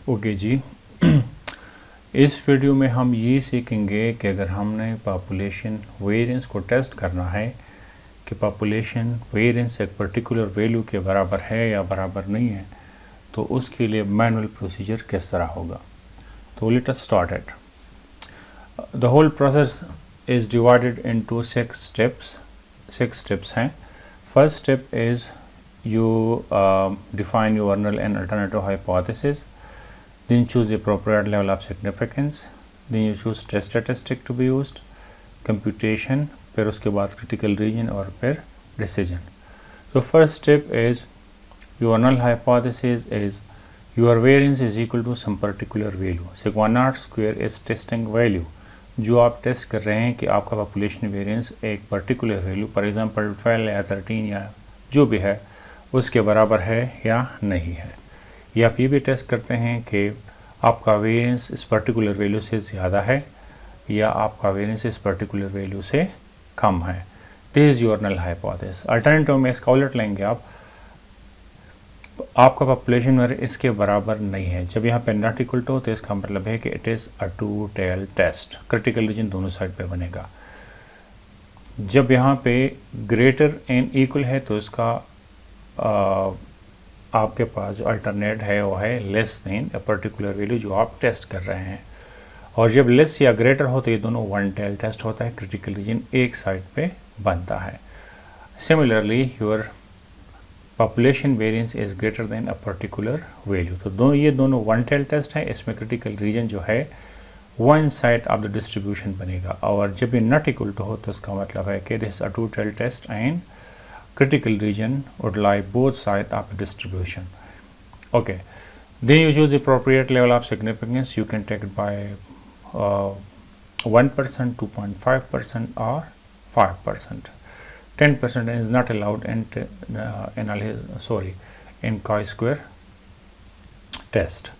Okay जी। इस video में हम ये सीखेंगे कि अगर हमने पॉपुलेशन वेरिएंस को टेस्ट करना है कि पॉपुलेशन वेरिएंस एक पर्टिकुलर वैल्यू के बराबर है या बराबर नहीं है, तो उसके लिए मैनुअल प्रोसीजर किस तरह होगा। तो let us start it. The whole process is divided into 6 steps. 6 steps हैं। First step is you define your null and alternative hypothesis, then choose the appropriate level of significance, then you choose test statistic to be used, computation, फिर उसके बाद critical region और फिर decision. So first step is your null hypothesis is your variance is equal to some particular value. Sigma naught square is testing value. जो आप test कर रहे हैं कि आपका पॉपुलेशन वेरिएंस एक पर्टिकुलर वैल्यू फॉर एग्जांपल 12 या 13 या जो भी है उसके बराबर है या नहीं है। या आप ये भी टेस्ट करते हैं कि आपका वेरिएंस इस पर्टिकुलर वैल्यू से ज़्यादा है या आपका वेरिएंस इस पर्टिकुलर वैल्यू से कम है। This is your null hypothesis. Alternative में इसका उलट लेंगे आप, आपका पॉपुलेशन वेरिएंस इसके बराबर नहीं है। जब यहाँ पे नॉट इक्वल टू, तो इसका मतलब है कि it is a two tail test. Critical region दोनों साइड पे बनेगा। जब यहाँ पे ग्रेटर एंड इक्वल है तो इसका आपके पास जो अल्टरनेट है वो है less than a particular value जो आप टेस्ट कर रहे हैं। और जब लेस या ग्रेटर हो तो ये दोनों वन टेल टेस्ट होता है। क्रिटिकल रीजन एक साइड पे बनता है। Similarly your population variance is greater than a particular value, तो ये दोनों वन टेल टेस्ट है। इसमें क्रिटिकल रीजन जो है one side of the distribution बनेगा। और जब ये नॉट इक्वल टू हो तो इसका मतलब है कि this a two tail test and critical region would lie both sides of the distribution. Okay, then you choose the appropriate level of significance. You can take it by 1%, 2.5% or 5%. 10% is not allowed in chi-square test.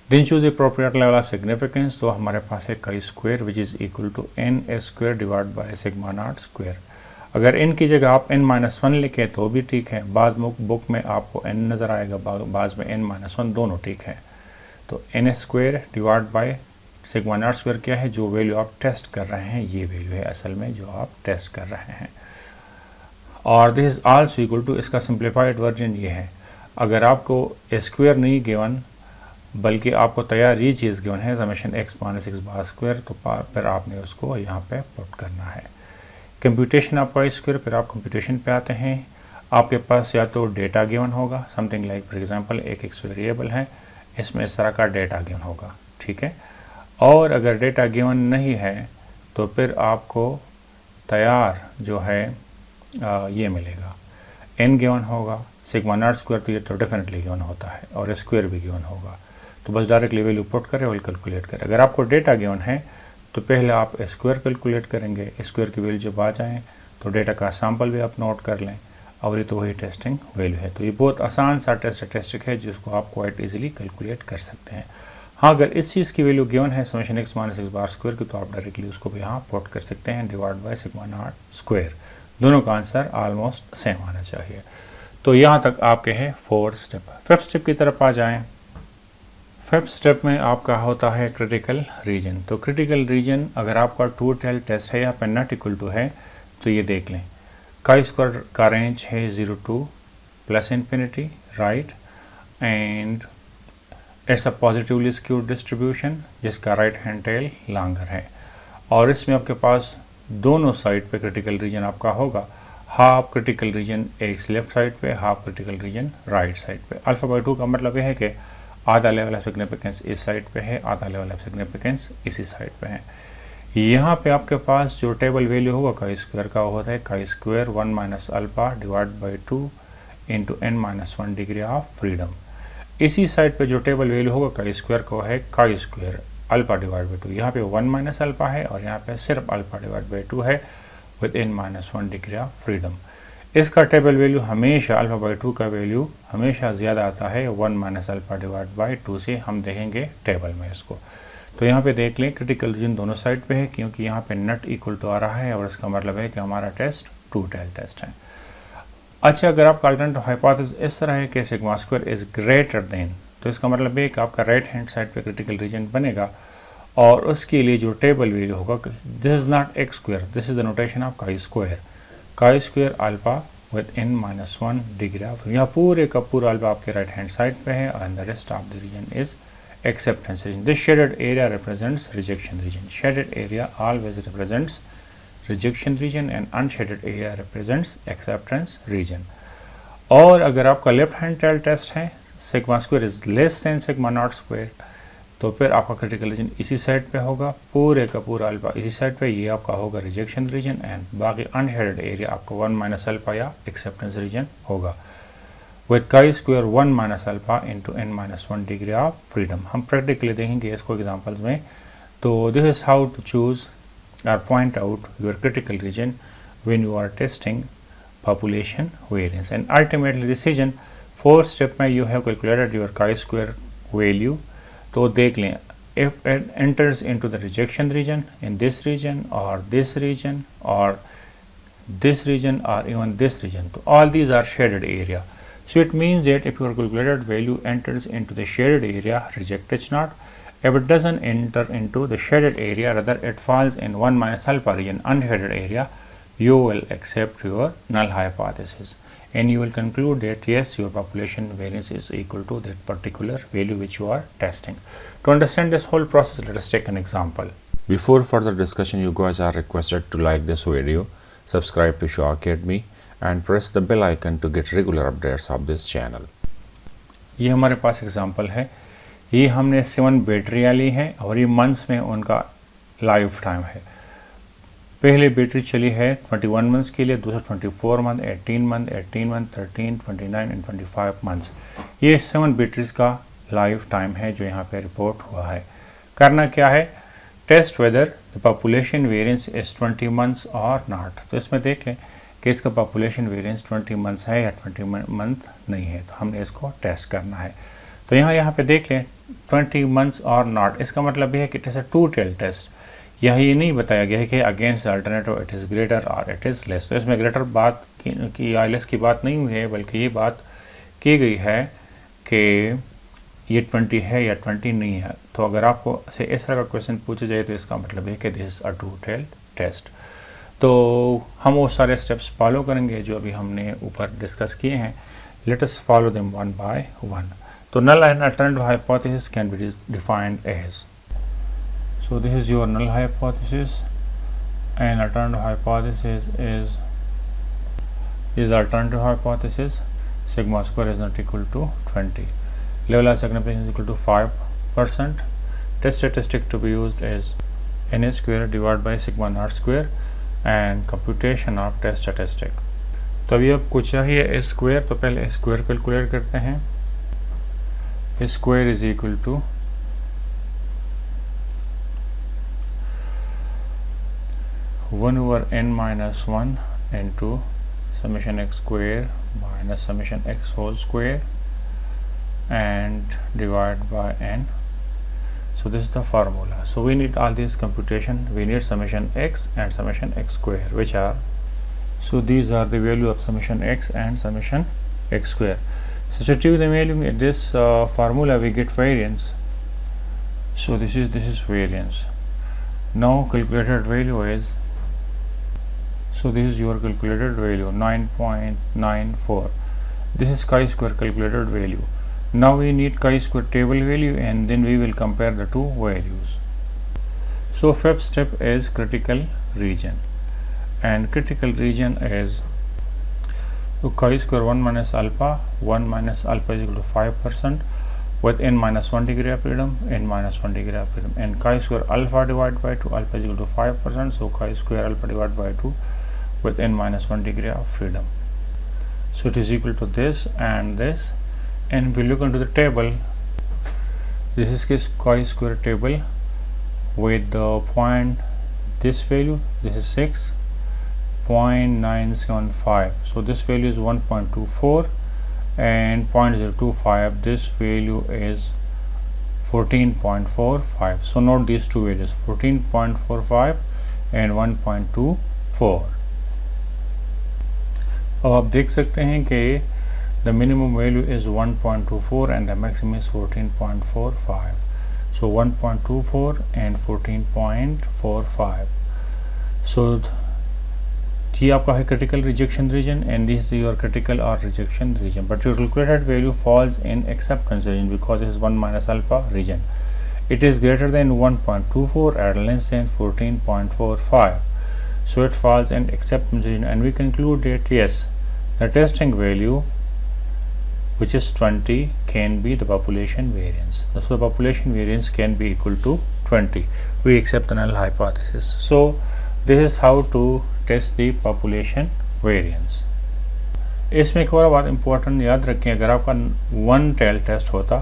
Then choose the appropriate level of significance. तो हमारे पास है chi-square which is equal to n square divided by sigma naught square. अगर n की जगह आप n-1 लिखें तो भी ठीक है। बाज़ बुक में आपको n नज़र आएगा, बाज़ में n-1 दोनों ठीक है। तो n square divide by sigma not square क्या है, जो वैल्यू आप टेस्ट कर रहे हैं ये वैल्यू है असल में जो आप टेस्ट कर रहे हैं। और this is also equal to, इसका सिंप्लीफाइड वर्जन ये है। अगर आपको स्क्वायर नहीं गिवन बल्कि आपको तैयार ये चीज़ गिवन है summation x minus x bar square, तो फिर आपने उसको यहाँ पे पुट करना है। कंप्यूटेशन ऑफ वाई स्क्वायर, फिर आप कंप्यूटेशन पे आते हैं। आपके पास या तो डेटा गिवन होगा समथिंग लाइक फॉर एग्जांपल एक एक्स वेरिएबल है, इसमें इस तरह का डेटा गिवन होगा, ठीक है। और अगर डेटा गिवन नहीं है तो फिर आपको तैयार जो है ये मिलेगा। एन गिवन होगा, सिग्मा नॉट स्क्वायर तो ये तो डेफिनेटली गिवन होता है और स्क्वायर भी गिवन होगा, तो बस डायरेक्टली वैल्यू पुट करें और कैलकुलेट करें। अगर आपको डेटा गिवन है तो पहले आप स्क्वायर कैलकुलेट करेंगे। स्क्वायर की वैल्यू जब आ जाएँ तो डेटा का सैम्पल भी आप नोट कर लें और ये तो वही टेस्टिंग वैल्यू है। तो ये बहुत आसान सा टेस्टिक है जिसको आप क्वाइट इजीली कैलकुलेट कर सकते हैं। हाँ, अगर इस चीज़ की वैल्यू गिवन है summation x minus x bar square की, तो आप डायरेक्टली उसको भी यहाँ पुट कर सकते हैं divide by sigma not square. दोनों का आंसर ऑलमोस्ट सेम आना चाहिए। तो यहाँ तक आपके हैं 4 स्टेप। 5th स्टेप की तरफ आ जाएँ। 5th स्टेप में आपका होता है क्रिटिकल रीजन। तो क्रिटिकल रीजन अगर आपका टू टेल टेस्ट है या फिर नॉट इक्वल टू है तो ये देख लें। काई स्क्वायर का रेंज है 0 to +∞, right, and it's a positively skewed distribution जिसका राइट हैंड टेल लॉन्गर है। और इसमें आपके पास दोनों साइड पे क्रिटिकल रीजन आपका होगा। हाफ क्रिटिकल रीजन एक लेफ्ट साइड पे, half critical reason right side पे। अल्फा बाई 2 का मतलब यह है कि आधा लेवल ऑफ सिग्निफिकेंस इस साइड पे है, आधा लेवल ऑफ सिग्निफिकेंस इसी साइड पे है। यहाँ पे आपके पास जो टेबल वैल्यू होगा काई स्क्वायर का होता है chi square 1 minus alpha divide by 2 into n-1 degree of freedom. इसी साइड पे जो टेबल वैल्यू होगा काई स्क्वायर का है chi square alpha divide by 2। यहाँ पे 1 माइनस अल्फा है और यहाँ पे सिर्फ अल्फा डिवाइड बाई 2 है with n-1 degree of freedom. इसका टेबल वैल्यू हमेशा अल्फा बाई 2 का वैल्यू हमेशा ज़्यादा आता है 1 माइनस अल्फा डिवाइड बाई 2 से। हम देखेंगे टेबल में इसको। तो यहाँ पे देख लें क्रिटिकल रीजन दोनों साइड पे है क्योंकि यहाँ पे नॉट इक्वल टू आ रहा है और इसका मतलब है कि हमारा टेस्ट टू टेल टेस्ट है। अच्छा, अगर आपका अल्टरनेटिव हाइपोथेसिस इस तरह है कि sigma square is greater than, तो इसका मतलब है कि आपका राइट हैंड साइड पे क्रिटिकल रीजन बनेगा और उसके लिए जो टेबल वैल्यू होगा, this is not x square, this is the notation of chi square alpha with n-1 degree of, यहाँ पूरे का पूरा अल्फा आपके राइट हैंड साइड पे है and the rest of the region is acceptance region. This shaded area represents rejection region. Shaded area always represents rejection region and unshaded area represents acceptance region. और अगर आपका left hand tail test है sigma square is less than sigma not square, तो फिर आपका critical reason इसी side पे होगा, पूरे का पूरा अल्फा इसी साइड पे, ये आपका होगा रिजेक्शन रीजन एंड बाकी अनशेडेड एरिया आपका 1 माइनस अल्फा या एक्सेप्टेंस रीजन होगा with chi square 1 minus alpha into n-1 degree of freedom. हम प्रैक्टिकली देखेंगे इसको एग्जांपल्स में. तो this is how to choose or point out your critical region when you are testing population variance, and ultimately decision 4 step में you have calculated your chi square value. तो देख लें if it enters into the rejection region in this region or this region or this region or even this region, so all these are shaded area. So it means that if your calculated value enters into the shaded area, reject it not. If it doesn't enter into the shaded area, rather it falls in 1 minus alpha region, unshaded area, you will accept your null hypothesis and you will conclude that yes, your population variance is equal to that particular value which you are testing. To understand this whole process, let us take an example. Before further discussion, you guys are requested to like this video, subscribe to Shah Academy and press the bell icon to get regular updates of this channel. ये हमारे पास example है, ये हमने 7 बैटरियाँ ली हैं और ये months में उनका लाइफ टाइम है. पहले बैटरी चली है 21 मंथ्स के लिए, दूसरा 24 मंथ, 18 मंथ, 13, 29 एंड 25 मंथ्स. ये 7 बैटरीज का लाइफ टाइम है जो यहाँ पे रिपोर्ट हुआ है. करना क्या है, test whether the population variance is 20 months और नॉट. तो इसमें देख लें कि इसका पॉपुलेशन वेरिएंस 20 मंथ्स है या 20 मंथ नहीं है, तो हमने इसको टेस्ट करना है. तो यहाँ पे देख लें 20 मंथ्स और नॉट, इसका मतलब ये है कि it is a 2 tail test. यह ये नहीं बताया गया है कि against alternative it is greater और इट इज़ लेस. तो इसमें ग्रेटर बात की या लेस की बात नहीं हुई है, बल्कि ये बात की गई है कि ये 20 है या 20 नहीं है. तो अगर आपको से इस तरह का क्वेश्चन पूछा जाए तो इसका मतलब है कि this is a 2 tail test. तो हम वो सारे स्टेप्स फॉलो करेंगे जो अभी हमने ऊपर डिस्कस किए हैं. Let us follow them one by one. तो null and alternative hypothesis can be defined as, so this is your null hypothesis and alternative hypothesis is alternative hypothesis sigma square is not equal to 20, level of significance is equal to 5%. Test statistic to be used is n square divided by sigma naught square and computation of test statistic. तो अभी अब कुछ चाहिए square, तो पहले square calculate करते हैं. Square is equal to 1/n-1 into summation x square minus summation x whole square and divide by n. So this is the formula. So we need all these computation. We need summation x and summation x square, which are, so these are the value of summation x and summation x square. Substitute the value in this formula, we get variance. So this is variance. Now calculated value is, so this is your calculated value 9.94. This is chi-square calculated value. Now we need chi-square table value and then we will compare the two values. So fifth step is critical region, and critical region is chi-square 1 minus alpha is equal to 5% with n-1 degree of freedom, n-1 degree of freedom, and chi-square alpha divided by 2, alpha is equal to 5%, so chi-square alpha divided by 2 with n-1 degree of freedom. So it is equal to this and this. And we look into the table, this is chi-square table with the point, this value, this is 6.975, so this value is 1.24 and 0.025, this value is 14.45. so note these two values, 14.45 and 1.24. अब आप देख सकते हैं कि the minimum value is 1.24 and the maximum is 14.45. So 1.24 and 14.45. So ये आपका है critical rejection region and this is your critical or rejection region, but your calculated value falls in acceptance region because it is 1 minus alpha region. It is greater than 1.24 and less than 14.45. So it falls in acceptance region, and we conclude that yes, the testing value, which is 20, can be the population variance. So the population variance can be equal to 20. We accept the null hypothesis. So this is how to test the population variance. इसमें एक और बात important याद रखें, अगर आपका one tail test होता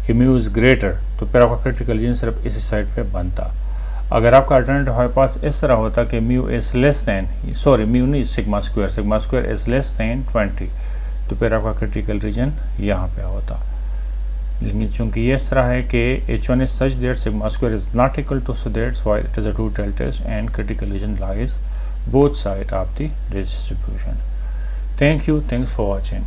कि म्यू इज ग्रेटर तो फिर आपका क्रिटिकल रीजन सिर्फ इसी साइड पे बनता. अगर आपका अल्टरनेटिव हमारे पास इस तरह होता कि mu is less than, sorry mu नहीं, sigma square is less than 20, तो फिर आपका क्रिटिकल रीजन यहाँ पे होता. लेकिन चूंकि ये इस तरह है कि H1 is such that sigma square is not equal to, so that's why it is a two-tail test and critical region lies both sides of the distribution. Thank you. Thanks for watching.